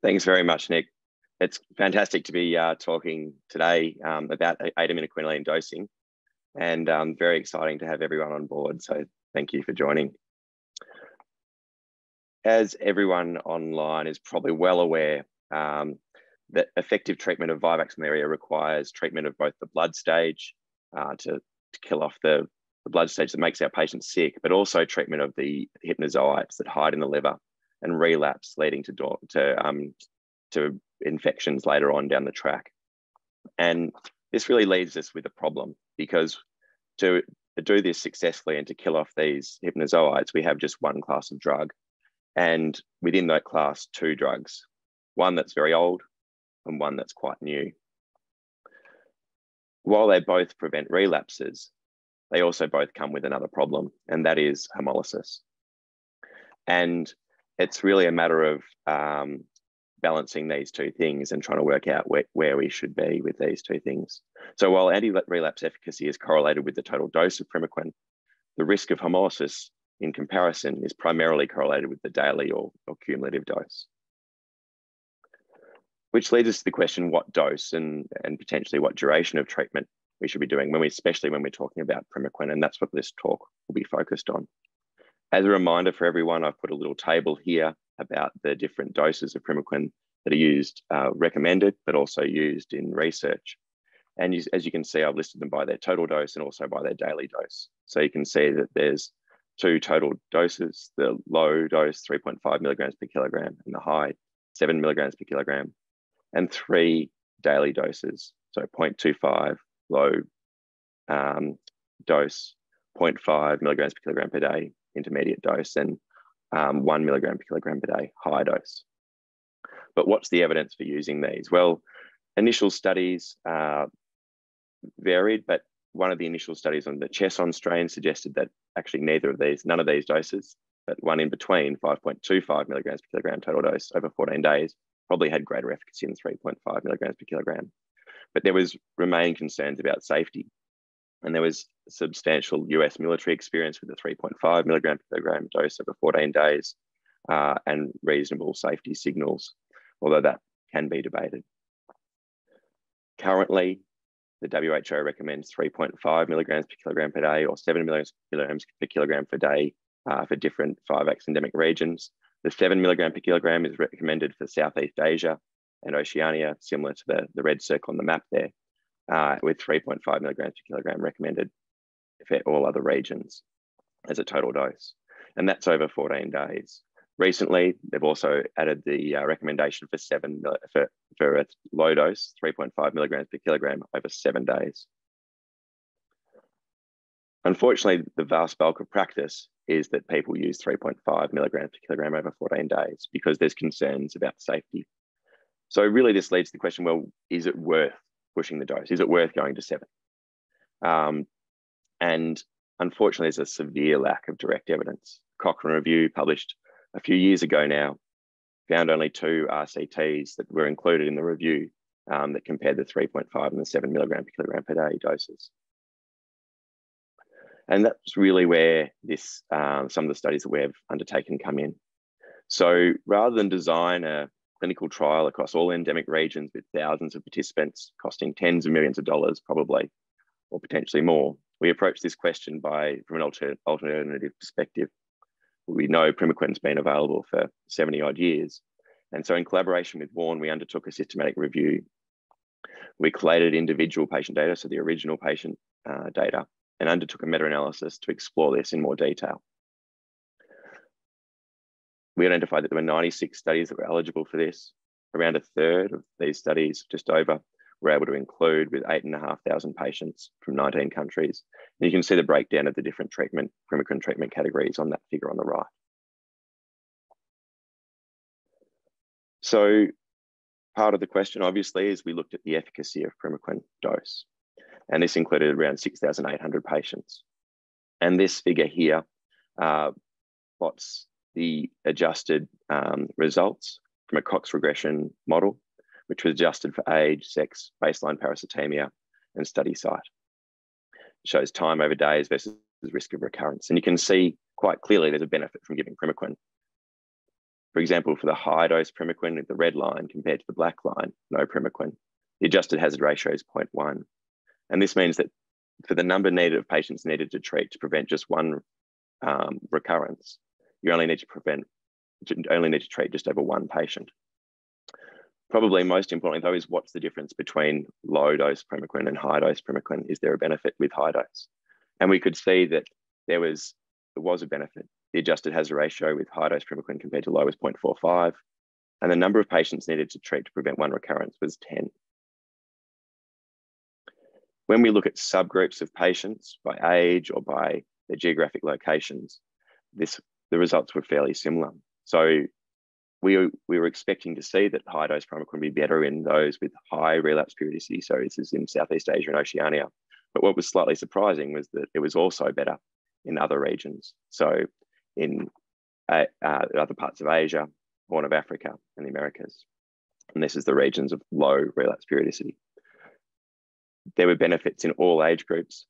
Thanks very much, Nick. It's fantastic to be talking today about aminoglycinine dosing, and very exciting to have everyone on board. So thank you for joining. As everyone online is probably well aware, that effective treatment of vivax malaria requires treatment of both the blood stage to kill off the blood stage that makes our patients sick, but also treatment of the hypnozoites that hide in the liver and relapse, leading to infections later on down the track. And this really leaves us with a problem, because to do this successfully and to kill off these hypnozoites, we have just one class of drug. And within that class, two drugs, one that's very old and one that's quite new. While they both prevent relapses, they also both come with another problem, and that is haemolysis. And it's really a matter of balancing these two things and trying to work out where we should be with these two things. So while anti-relapse efficacy is correlated with the total dose of Primaquine, the risk of haemolysis in comparison is primarily correlated with the daily or cumulative dose. Which leads us to the question, what dose and potentially what duration of treatment we should be doing, especially when we're talking about Primaquine, and that's what this talk will be focused on. As a reminder for everyone, I've put a little table here about the different doses of Primaquine that are used, recommended, but also used in research. And as you can see, I've listed them by their total dose and also by their daily dose. So you can see that there's two total doses, the low dose 3.5 milligrams per kilogram and the high 7 milligrams per kilogram, and three daily doses. So 0.25 low dose, 0.5 milligrams per kilogram per day, intermediate dose, and 1 milligram per kilogram per day, high dose. But what's the evidence for using these? Well, initial studies varied, but one of the initial studies on the Chesson strain suggested that actually none of these doses, but one in between, 5.25 milligrams per kilogram total dose over 14 days, probably had greater efficacy than 3.5 milligrams per kilogram. But there was remaining concerns about safety. And there was substantial US military experience with the 3.5 milligram per kilogram dose over 14 days and reasonable safety signals, although that can be debated. Currently, the WHO recommends 3.5 milligrams per kilogram per day or 7 milligrams per kilogram per day for different vivax endemic regions. The 7 milligram per kilogram is recommended for Southeast Asia and Oceania, similar to the red circle on the map there, with 3.5 milligrams per kilogram recommended for all other regions as a total dose. And that's over 14 days. Recently, they've also added the recommendation for a low dose, 3.5 milligrams per kilogram over 7 days. Unfortunately, the vast bulk of practice is that people use 3.5 milligrams per kilogram over 14 days because there's concerns about safety. So really this leads to the question, well, is it worth pushing the dose? Is it worth going to 7? And unfortunately, there's a severe lack of direct evidence. Cochrane Review, published a few years ago now, found only 2 RCTs that were included in the review that compared the 3.5 and the 7 milligram per kilogram per day doses. And that's really where some of the studies that we have undertaken come in. So rather than design a clinical trial across all endemic regions with thousands of participants costing tens of millions of dollars probably, or potentially more, we approach this question from an alternative perspective. We know Primaquine's been available for 70 odd years. And so in collaboration with Vaughan, we undertook a systematic review. We collated individual patient data, so the original patient data, and undertook a meta-analysis to explore this in more detail. We identified that there were 96 studies that were eligible for this. Around a third of these studies, just over, were able to include with 8,500 patients from 19 countries. And you can see the breakdown of the different Primaquine treatment categories on that figure on the right. So part of the question, obviously, is we looked at the efficacy of Primaquine dose. And this included around 6,800 patients. And this figure here plots the adjusted results from a Cox regression model, which was adjusted for age, sex, baseline parasitemia, and study site. It shows time over days versus risk of recurrence. And you can see quite clearly there's a benefit from giving Primaquine. For example, for the high dose Primaquine with the red line compared to the black line, no Primaquine, the adjusted hazard ratio is 0.1. And this means that for the number needed of patients needed to treat to prevent just one recurrence, you only need to treat just over one patient. Probably most importantly though is what's the difference between low dose Primaquine and high dose Primaquine? Is there a benefit with high dose? And we could see that there was a benefit. The adjusted hazard ratio with high dose Primaquine compared to low was 0.45, and the number of patients needed to treat to prevent one recurrence was 10. When we look at subgroups of patients by age or by their geographic locations, the results were fairly similar. So we were expecting to see that high dose Primaquine would be better in those with high relapse periodicity. So this is in Southeast Asia and Oceania. But what was slightly surprising was that it was also better in other regions. So in other parts of Asia, Horn of Africa, and the Americas. And this is the regions of low relapse periodicity. There were benefits in all age groups,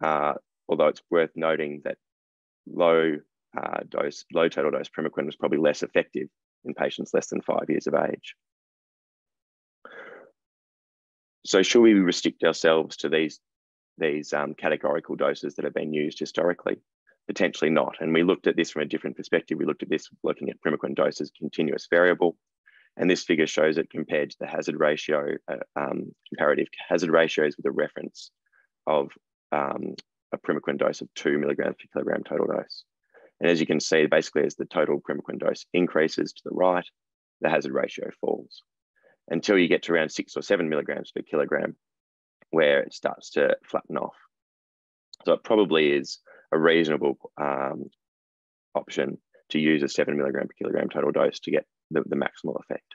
although it's worth noting that low total dose Primaquine was probably less effective in patients less than 5 years of age. So should we restrict ourselves to these categorical doses that have been used historically? Potentially not. And we looked at this from a different perspective. We looked at this looking at Primaquine dose as a continuous variable. And this figure shows it compared to the hazard ratio, comparative hazard ratios with a reference of a Primaquine dose of 2 milligrams per kilogram total dose. And as you can see, basically as the total Primaquine dose increases to the right, the hazard ratio falls until you get to around 6 or 7 milligrams per kilogram, where it starts to flatten off. So it probably is a reasonable option to use a 7 milligram per kilogram total dose to get the maximal effect.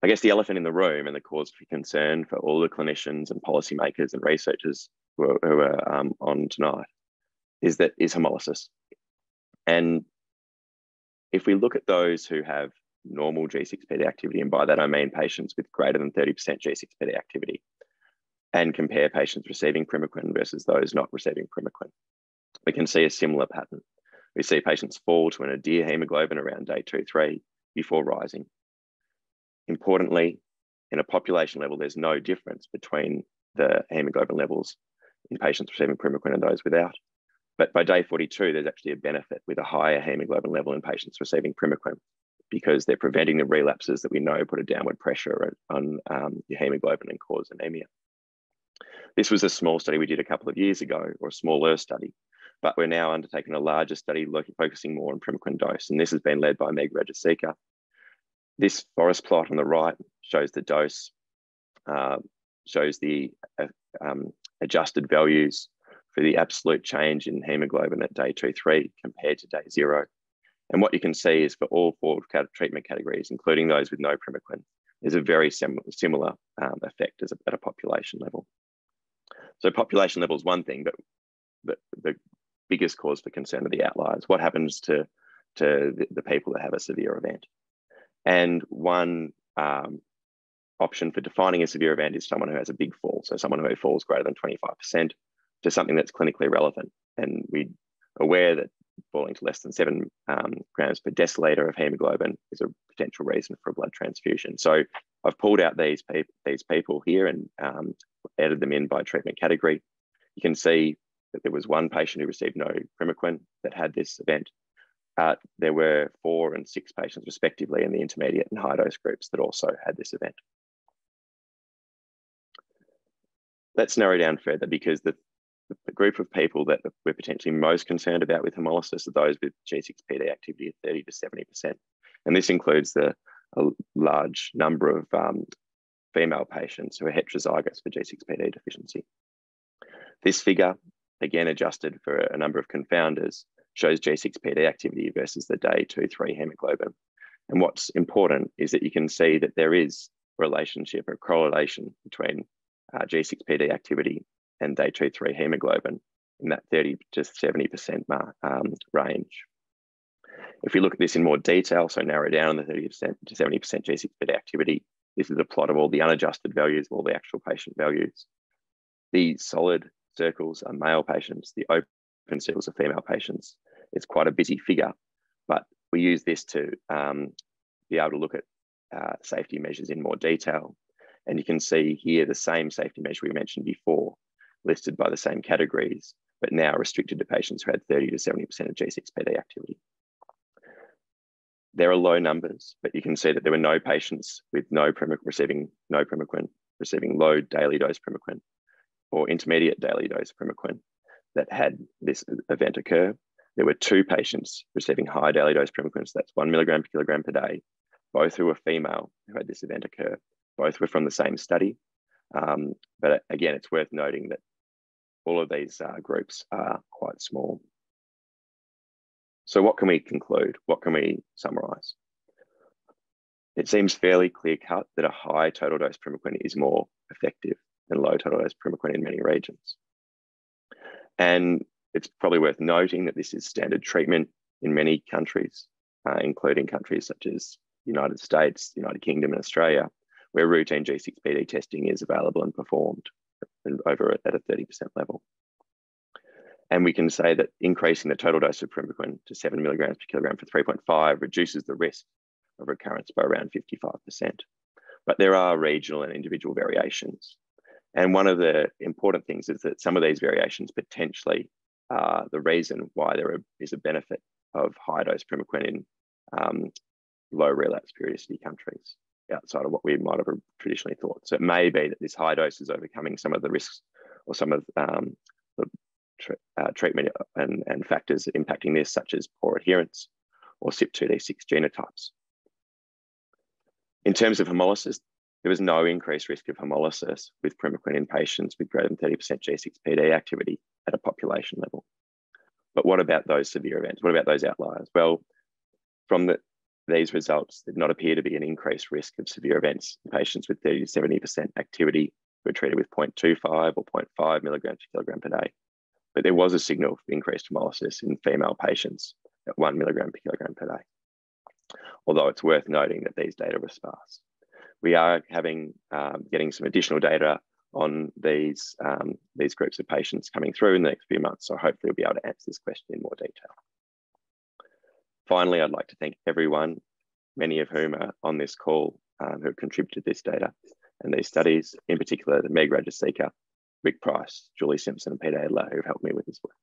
I guess the elephant in the room and the cause for concern for all the clinicians and policymakers and researchers who are on tonight is haemolysis. And if we look at those who have normal G6PD activity, and by that I mean patients with greater than 30% G6PD activity, and compare patients receiving Primaquine versus those not receiving Primaquine, we can see a similar pattern. We see patients fall to an nadir hemoglobin around day 2-3 before rising. Importantly, in a population level, there's no difference between the hemoglobin levels in patients receiving Primaquine and those without. But by day 42, there's actually a benefit with a higher hemoglobin level in patients receiving Primaquine, because they're preventing the relapses that we know put a downward pressure on your hemoglobin and cause anemia. This was a small study we did a couple of years ago, or a smaller study, but we're now undertaking a larger study focusing more on Primaquine dose, and this has been led by Meg Rajasika. This forest plot on the right shows the dose, shows the adjusted values for the absolute change in hemoglobin at day 2-3 compared to day 0. And what you can see is for all 4 treatment categories, including those with no Primaquine, there's a very similar effect at a population level. So population level is one thing, but the biggest cause for concern are the outliers. What happens to the people that have a severe event? And one option for defining a severe event is someone who has a big fall. So someone who falls greater than 25% to something that's clinically relevant. And we're aware that falling to less than 7 grams per deciliter of hemoglobin is a potential reason for a blood transfusion. So I've pulled out these people here and added them in by treatment category. You can see that there was one patient who received no Primaquine that had this event. There were 4 and 6 patients respectively in the intermediate and high dose groups that also had this event. Let's narrow down further, because the group of people that we're potentially most concerned about with haemolysis are those with G6PD activity of 30 to 70%. And this includes a large number of female patients who are heterozygous for G6PD deficiency. This figure, again adjusted for a number of confounders, shows G6PD activity versus the day 2-3 hemoglobin. And what's important is that you can see that there is a relationship or correlation between G6PD activity and day 2-3 hemoglobin in that 30 to 70% range. If we look at this in more detail, so narrow down on the 30% to 70% G6PD activity, this is a plot of all the unadjusted values, all the actual patient values. The solid circles are male patients, the open circles are female patients. It's quite a busy figure, but we use this to be able to look at safety measures in more detail. And you can see here the same safety measure we mentioned before, listed by the same categories, but now restricted to patients who had 30 to 70% of G6PD activity. There are low numbers, but you can see that there were no patients with receiving low daily dose Primaquine or intermediate daily dose Primaquine that had this event occur. There were 2 patients receiving high daily dose Primaquine, so that's 1 milligram per kilogram per day, both who were female who had this event occur. Both were from the same study. But again, it's worth noting that all of these groups are quite small. So what can we conclude? What can we summarize? It seems fairly clear cut that a high total dose Primaquine is more effective than low total dose Primaquine in many regions. And it's probably worth noting that this is standard treatment in many countries, including countries such as the United States, the United Kingdom and Australia, where routine G6PD testing is available and performed over at a 30% level. And we can say that increasing the total dose of Primaquine to 7 milligrams per kilogram for 3.5 reduces the risk of recurrence by around 55%. But there are regional and individual variations. And one of the important things is that some of these variations potentially are the reason why there is a benefit of high dose Primaquine in low relapse periodicity countries, outside of what we might have traditionally thought. So it may be that this high dose is overcoming some of the risks or some of the treatment and factors impacting this, such as poor adherence or CYP2D6 genotypes. In terms of hemolysis, there was no increased risk of hemolysis with Primaquine in patients with greater than 30% G6PD activity at a population level. But what about those severe events? What about those outliers? Well, from these results did not appear to be an increased risk of severe events in patients with 30 to 70% activity who were treated with 0.25 or 0.5 milligrams per kilogram per day. But there was a signal of increased hemolysis in female patients at 1 milligram per kilogram per day. Although it's worth noting that these data were sparse. We are getting some additional data on these groups of patients coming through in the next few months. So hopefully we'll be able to answer this question in more detail. Finally, I'd like to thank everyone, many of whom are on this call, who have contributed this data and these studies, in particular, Meg Rajasika, Rick Price, Julie Simpson, and Peter Adler, who've helped me with this work.